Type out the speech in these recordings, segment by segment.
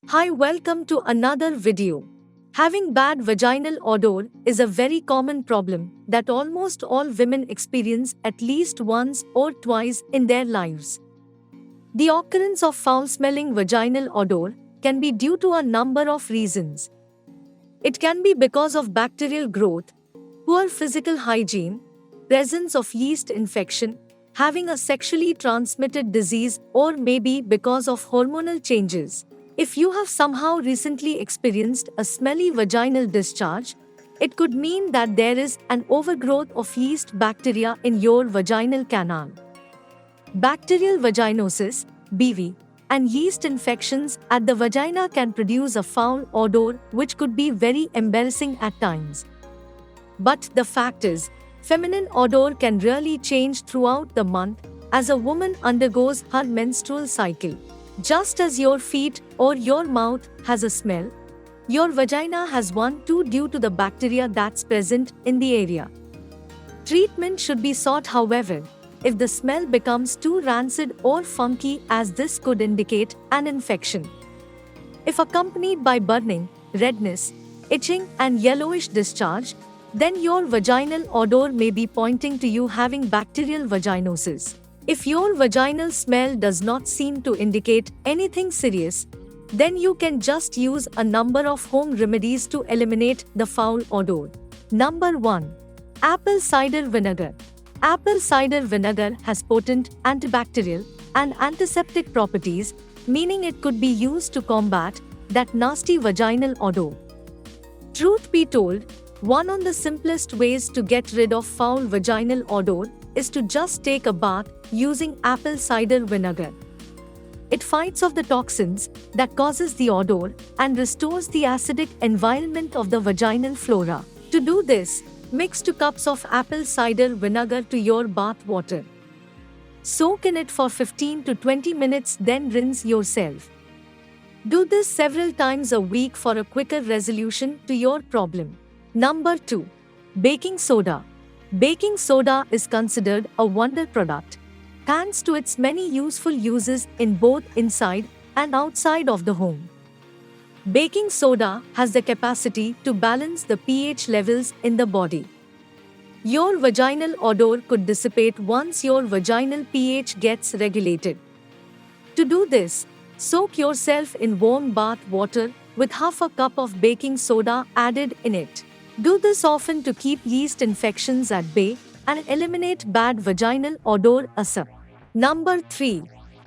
Hi, welcome to another video. Having bad vaginal odor is a very common problem that almost all women experience at least once or twice in their lives. The occurrence of foul smelling vaginal odor can be due to a number of reasons. It can be because of bacterial growth, poor physical hygiene, presence of yeast infection, having a sexually transmitted disease, or maybe because of hormonal changes. If you have somehow recently experienced a smelly vaginal discharge, it could mean that there is an overgrowth of yeast bacteria in your vaginal canal. Bacterial vaginosis, BV, and yeast infections at the vagina can produce a foul odor which could be very embarrassing at times. But the fact is, feminine odor can really change throughout the month as a woman undergoes her menstrual cycle. Just as your feet or your mouth has a smell, your vagina has one too due to the bacteria that's present in the area. Treatment should be sought, however, if the smell becomes too rancid or funky, as this could indicate an infection. If accompanied by burning, redness, itching, and yellowish discharge, then your vaginal odor may be pointing to you having bacterial vaginosis. If your vaginal smell does not seem to indicate anything serious, then you can just use a number of home remedies to eliminate the foul odor. Number 1. Apple cider vinegar. Apple cider vinegar has potent antibacterial and antiseptic properties, meaning it could be used to combat that nasty vaginal odor. Truth be told, one of the simplest ways to get rid of foul vaginal odor is to just take a bath using apple cider vinegar. It fights off the toxins that causes the odor and restores the acidic environment of the vaginal flora. To do this, mix 2 cups of apple cider vinegar to your bath water. Soak in it for 15 to 20 minutes, then rinse yourself. Do this several times a week for a quicker resolution to your problem. Number 2. Baking soda. Baking soda is considered a wonder product, thanks to its many useful uses in both inside and outside of the home. Baking soda has the capacity to balance the pH levels in the body. Your vaginal odor could dissipate once your vaginal pH gets regulated. To do this, soak yourself in warm bath water with half a cup of baking soda added in it. Do this often to keep yeast infections at bay and eliminate bad vaginal odor ASAP. Number 3.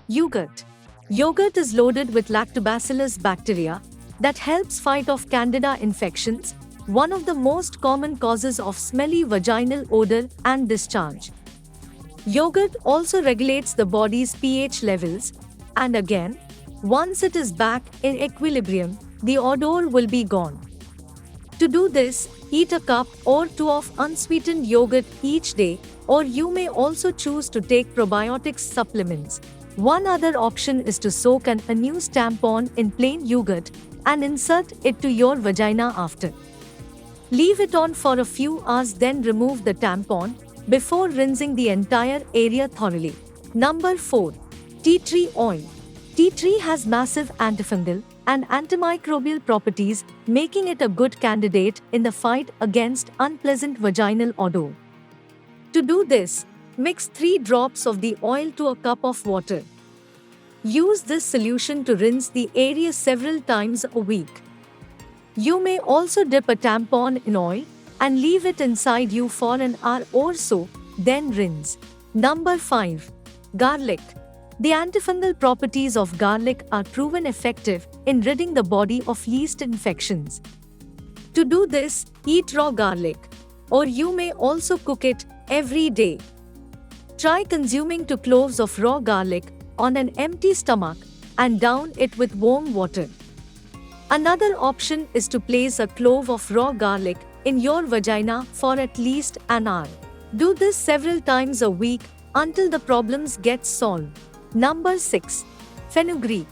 Yogurt. Yogurt is loaded with lactobacillus bacteria that helps fight off candida infections, one of the most common causes of smelly vaginal odor and discharge. Yogurt also regulates the body's pH levels, and again, once it is back in equilibrium, the odor will be gone. To do this, eat a cup or 2 of unsweetened yogurt each day, or you may also choose to take probiotics supplements. One other option is to soak an unused tampon in plain yogurt and insert it to your vagina after. Leave it on for a few hours, then remove the tampon before rinsing the entire area thoroughly. Number 4. Tea tree oil. Tea tree has massive antifungal and antimicrobial properties, making it a good candidate in the fight against unpleasant vaginal odor. To do this, mix 3 drops of the oil to a cup of water. Use this solution to rinse the area several times a week. You may also dip a tampon in oil and leave it inside you for an hour or so, then rinse. Number 5. Garlic. The antifungal properties of garlic are proven effective in ridding the body of yeast infections. To do this, eat raw garlic, or you may also cook it every day. Try consuming 2 cloves of raw garlic on an empty stomach and down it with warm water. Another option is to place a clove of raw garlic in your vagina for at least an hour. Do this several times a week until the problems get solved. Number 6. Fenugreek.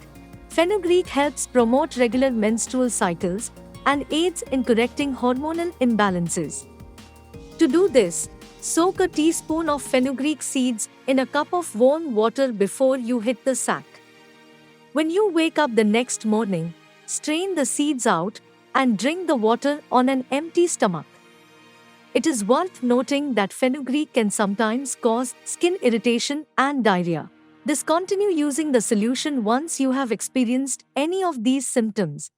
Fenugreek helps promote regular menstrual cycles and aids in correcting hormonal imbalances. To do this, soak a teaspoon of fenugreek seeds in a cup of warm water before you hit the sack. When you wake up the next morning, strain the seeds out, and drink the water on an empty stomach. It is worth noting that fenugreek can sometimes cause skin irritation and diarrhea. Discontinue using the solution once you have experienced any of these symptoms.